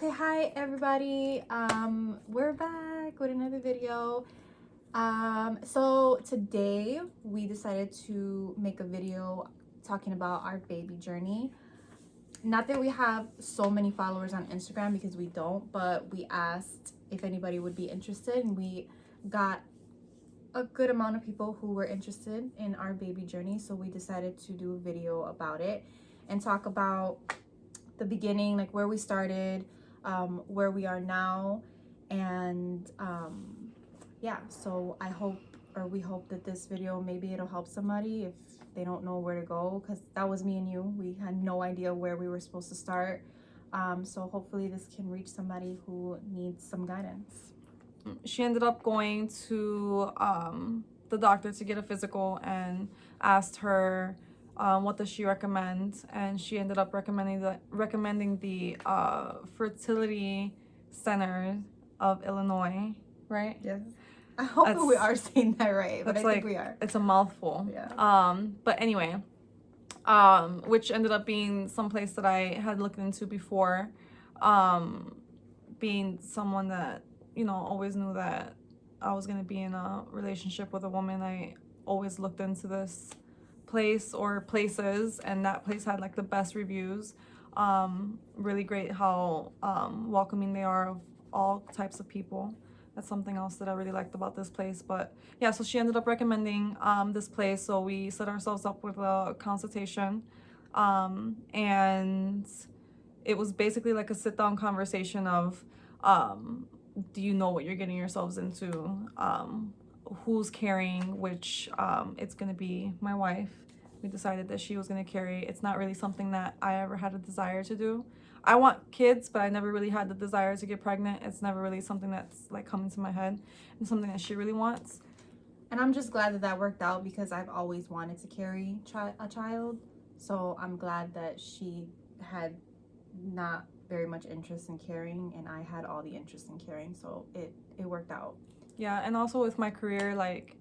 Okay, hi everybody. We're back with another video. So today we decided to make a video talking about our baby journey. Not that we have so many followers on Instagram, because we don't, but we asked if anybody would be interested, and we got a good amount of people who were interested in our baby journey. So we decided to do a video about it and talk about the beginning, like where we started, where we are now, and yeah. So we hope that this video, maybe it'll help somebody if they don't know where to go, because that was me and you. We had no idea where we were supposed to start. So hopefully this can reach somebody who needs some guidance. She ended up going to the doctor to get a physical and asked her what does she recommend, and she ended up recommending the Fertility Center of Illinois, right? Yes. I hope we are saying that right, but I think we are. It's a mouthful. Yeah. But anyway, which ended up being someplace that I had looked into before, being someone that, you know, always knew that I was going to be in a relationship with a woman. I always looked into this place or places, and that place had like the best reviews. Really great how welcoming they are of all types of people. That's something else that I really liked about this place. But yeah, so she ended up recommending this place, so we set ourselves up with a consultation, and it was basically like a sit-down conversation of do you know what you're getting yourselves into, who's carrying, which it's going to be my wife. We decided that she was going to carry. It's not really something that I ever had a desire to do. I want kids, but I never really had the desire to get pregnant. It's never really something that's like coming to my head, and something that she really wants. And I'm just glad that that worked out, because I've always wanted to carry a child. So I'm glad that she had not very much interest in carrying, and I had all the interest in carrying. So it worked out. Yeah, and also with my career, like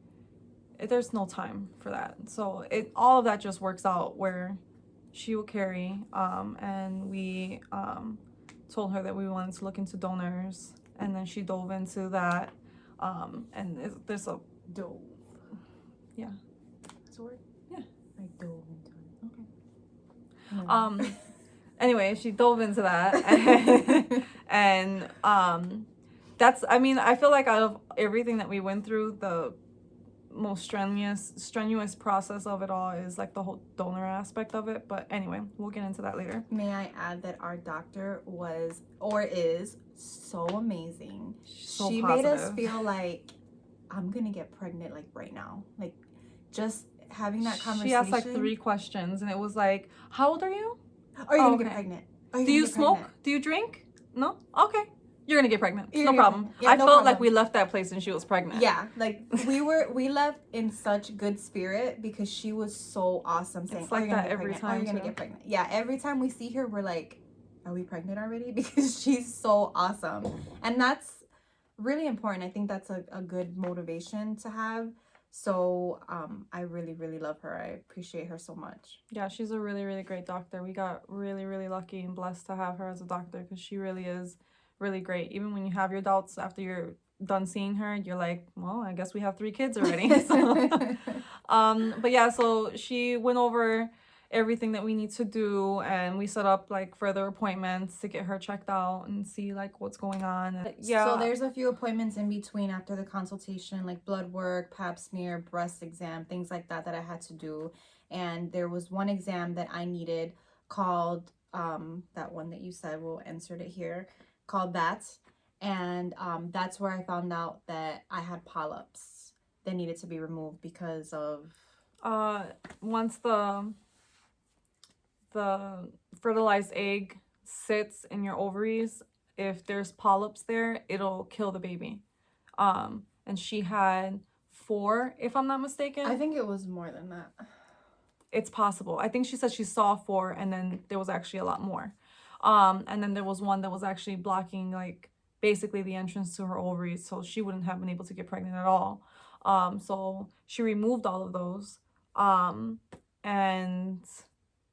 there's no time for that. So all of that just works out where she will carry, and we told her that we wanted to look into donors, and then she dove into that, and there's a Dove. Yeah. That's a word? Yeah. I dove into it. Okay. Anyway, she dove into that, and that's, I mean, I feel like out of everything that we went through, the most strenuous process of it all is like the whole donor aspect of it. But anyway, we'll get into that later. May I add that our doctor was, or is, so amazing. So she positive. Made us feel like I'm gonna get pregnant like right now. Like just having that conversation. She asked like 3 questions, and it was like, how old are you? Are you gonna get pregnant? Do you smoke? Do you drink? No? Okay. You're gonna get pregnant. No problem. Yeah, I felt like we left that place and she was pregnant. Yeah, like we left in such good spirit, because she was so awesome, saying, it's like that every time. Are you gonna get pregnant? Yeah, every time we see her, we're like, are we pregnant already? Because she's so awesome. And that's really important. I think that's a good motivation to have. So I really, really love her. I appreciate her so much. Yeah, she's a really, really great doctor. We got really, really lucky and blessed to have her as a doctor, because she really is really great. Even when you have your doubts after you're done seeing her, you're like, well, I guess we have 3 kids already. So, but yeah, so she went over everything that we need to do, and we set up like further appointments to get her checked out and see like what's going on. And, yeah, so there's a few appointments in between after the consultation, like blood work, pap smear, breast exam, things like that I had to do. And there was one exam that I needed called that one that you said, we'll insert it here, called that. And that's where I found out that I had polyps that needed to be removed because of once the fertilized egg sits in your ovaries, if there's polyps there, it'll kill the baby. And she had 4, if I'm not mistaken. I think it was more than that. It's possible. I think she said she saw 4, and then there was actually a lot more. And then there was one that was actually blocking like basically the entrance to her ovaries, so she wouldn't have been able to get pregnant at all. So she removed all of those, and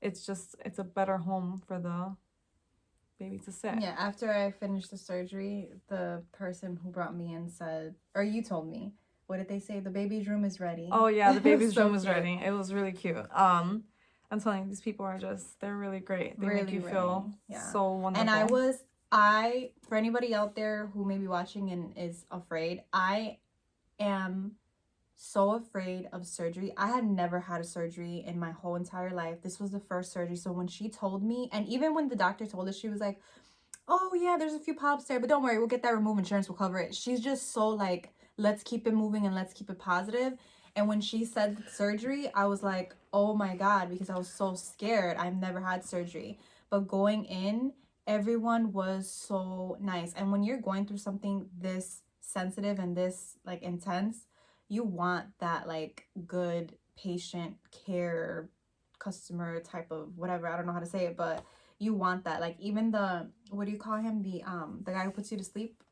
it's a better home for baby to sit. Yeah, after I finished the surgery, the person who brought me in said, or you told me, what did they say? The baby's room is ready. Oh yeah, the baby's So room was cute. ready. It was really cute. I'm telling you, these people are just, they're really great. They Really, make you really, feel yeah. so wonderful. And for anybody out there who may be watching and is afraid, I am so afraid of surgery. I had never had a surgery in my whole entire life. This was the first surgery. So when she told me, and even when the doctor told us, she was like, oh yeah, there's a few polyps there, but don't worry, we'll get that removed. Insurance will cover it. She's just so like, let's keep it moving and let's keep it positive. And when she said surgery, I was like, oh my God, because I was so scared. I've never had surgery. But going in, everyone was so nice. And when you're going through something this sensitive and this like intense, you want that like good patient care customer type of whatever. I don't know how to say it, but you want that. Like even what do you call him? The guy who puts you to sleep.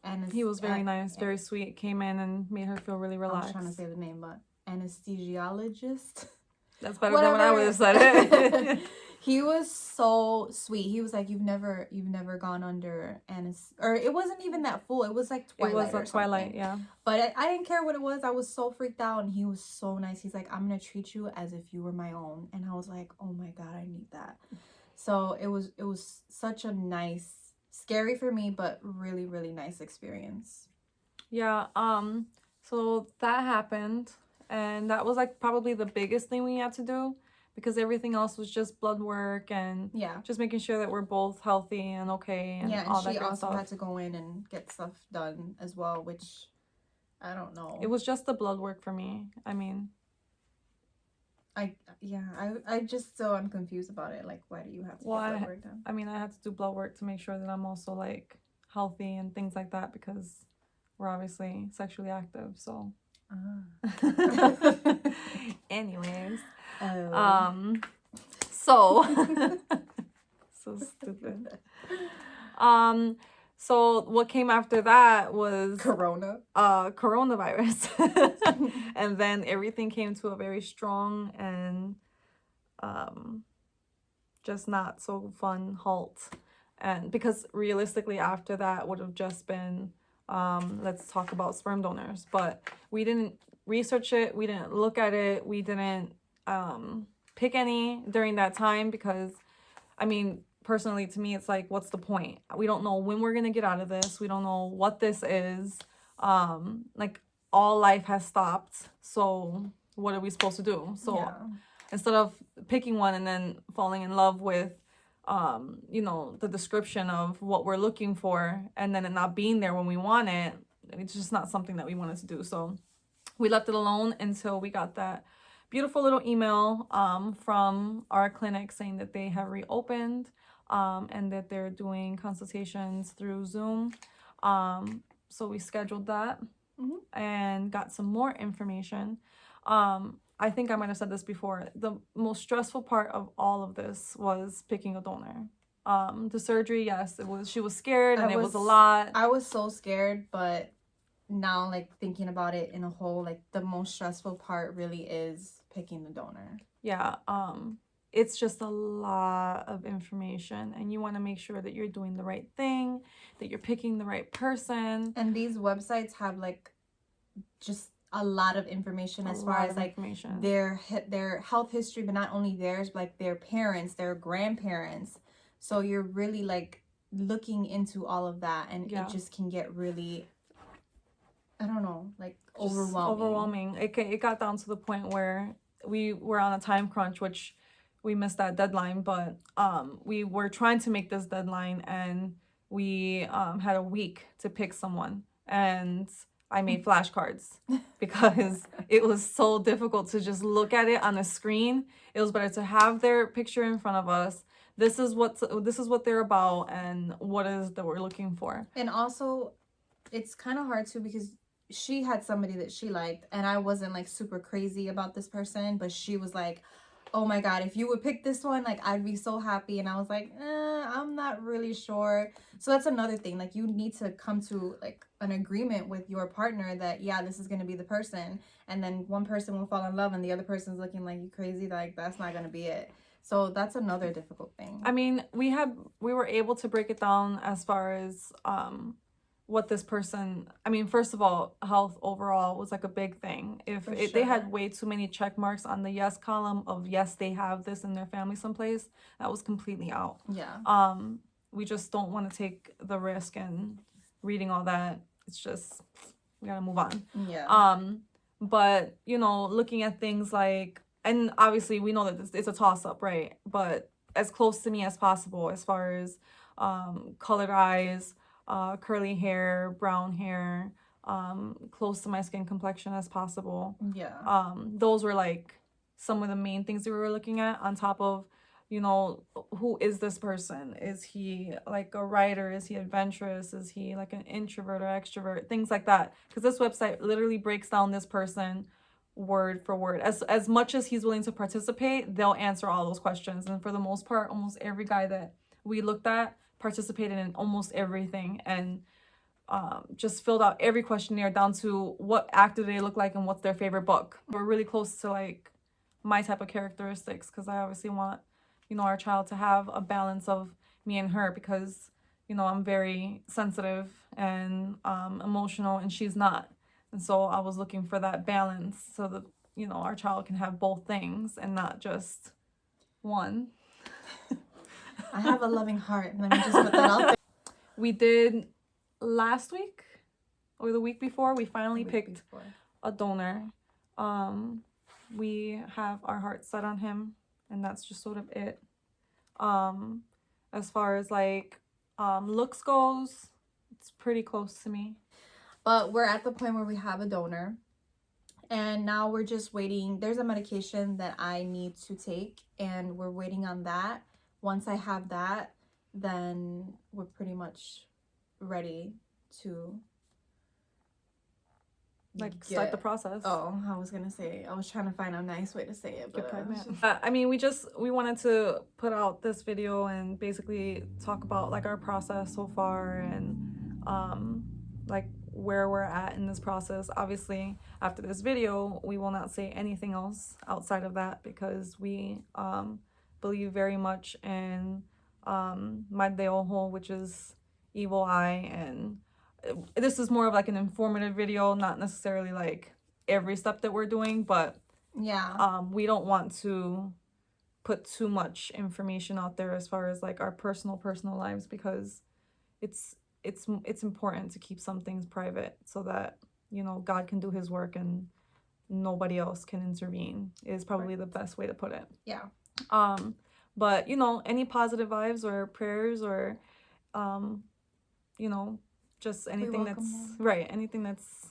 And he was very nice, very sweet. Came in and made her feel really relaxed. I was trying to say the name, but anesthesiologist. That's better than what I would have said it. He was so sweet. He was like, you've never gone under or it wasn't even that full. It was like Twilight. It was Twilight, yeah. But I didn't care what it was. I was so freaked out, and he was so nice. He's like, I'm gonna treat you as if you were my own, and I was like, oh my God, I need that. So it was such a nice, scary for me, but really, really nice experience. Yeah. So that happened, and that was like probably the biggest thing we had to do, because everything else was just blood work and just making sure that we're both healthy and okay and all that good stuff. Yeah, and she also had to go in and get stuff done as well, which I don't know. It was just the blood work for me. I mean, I just still I'm confused about it. Like, why do you have to get blood work done? I mean, I had to do blood work to make sure that I'm also like healthy and things like that, because we're obviously sexually active. So, anyways, so so stupid. So what came after that was coronavirus. And then everything came to a very strong and just not so fun halt. And because realistically after that would have just been let's talk about sperm donors, but we didn't research it, we didn't look at it, we didn't pick any during that time, because I mean, personally, to me, it's like, what's the point? We don't know when we're gonna get out of this. We don't know what this is. Like, all life has stopped. So what are we supposed to do? So instead of picking one and then falling in love with, the description of what we're looking for, and then it not being there when we want it, it's just not something that we wanted to do. So we left it alone until we got that beautiful little email from our clinic saying that they have reopened and that they're doing consultations through Zoom. So we scheduled that and got some more information. I think I might have said this before. The most stressful part of all of this was picking a donor. The surgery, yes, she was scared and it was a lot. I was so scared, but now, like, thinking about it in a whole, like, the most stressful part really is picking the donor. Yeah, it's just a lot of information, and you want to make sure that you're doing the right thing, that you're picking the right person. And these websites have like just a lot of information as far as like their health history, but not only theirs, but like their parents, their grandparents. So you're really like looking into all of that, and it just can get really, I don't know, like overwhelming. It got down to the point where we were on a time crunch, which we missed that deadline, but we were trying to make this deadline, and we had a week to pick someone, and I made flashcards because it was so difficult to just look at it on a screen. It was better to have their picture in front of us. This is what they're about and what it is that we're looking for. And also, it's kind of hard too, because she had somebody that she liked, and I wasn't like super crazy about this person, but she was like, oh my God, if you would pick this one, like, I'd be so happy. And I was like, I'm not really sure. So that's another thing. Like, you need to come to like an agreement with your partner that, yeah, this is going to be the person. And then one person will fall in love and the other person's looking like, you crazy. Like, that's not going to be it. So that's another difficult thing. I mean, we were able to break it down as far as what this person, I mean, first of all, health overall was like a big thing. If they had way too many check marks on the yes column of yes, they have this in their family someplace, that was completely out. Yeah. We just don't want to take the risk and reading all that. It's just, we gotta move on. Yeah. But, you know, looking at things like, and obviously we know that it's a toss-up, right? But as close to me as possible as far as colored eyes, curly hair, brown hair, close to my skin complexion as possible. Yeah. Those were like some of the main things that we were looking at, on top of, you know, who is this person? Is he like a writer? Is he adventurous? Is he like an introvert or extrovert? Things like that. Because this website literally breaks down this person word for word. As much as he's willing to participate, they'll answer all those questions. And for the most part, almost every guy that we looked at participated in almost everything, and just filled out every questionnaire down to what actor they look like and what's their favorite book. We're really close to like my type of characteristics, because I obviously want, you know, our child to have a balance of me and her, because, you know, I'm very sensitive and emotional and she's not. And so I was looking for that balance so that, you know, our child can have both things and not just one. I have a loving heart. Let me just put that out there. We did last week or the week before, we finally picked a donor. We have our heart set on him, and that's just sort of it. As far as like looks goes, it's pretty close to me. But we're at the point where we have a donor, and now we're just waiting. There's a medication that I need to take, and we're waiting on that. Once I have that, then we're pretty much ready to start the process. Oh, I was gonna say, I was trying to find a nice way to say it, but I mean, we wanted to put out this video and basically talk about like our process so far, and like where we're at in this process. Obviously, after this video, we will not say anything else outside of that, because we believe very much in Mal de Ojo, which is evil eye, and this is more of like an informative video, not necessarily like every step that we're doing, but yeah, we don't want to put too much information out there as far as like our personal lives, because it's important to keep some things private so that, you know, God can do his work and nobody else can intervene, is probably the best way to put it. Yeah. But, you know, any positive vibes or prayers or you know, just anything that's right, anything that's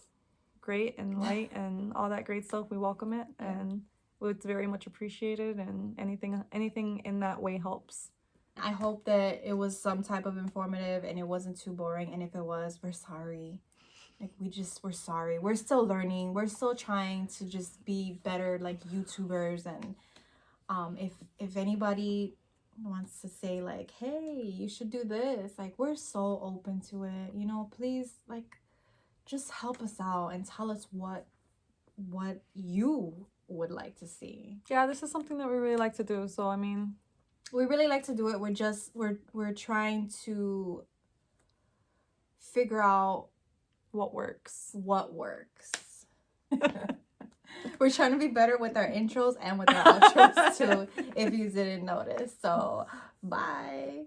great and light and all that great stuff, we welcome it. Yeah. And it's very much appreciated, and anything in that way helps. I hope that it was some type of informative and it wasn't too boring, and if it was, we're sorry. Like, we're sorry. We're still learning. We're still trying to just be better like YouTubers, and if anybody wants to say like, hey, you should do this, like, we're so open to it, you know. Please, like, just help us out and tell us what you would like to see. Yeah, this is something that we really like to do, so I mean, we really like to do it. We're trying to figure out what works. We're trying to be better with our intros and with our outros too, if you didn't notice. So, bye.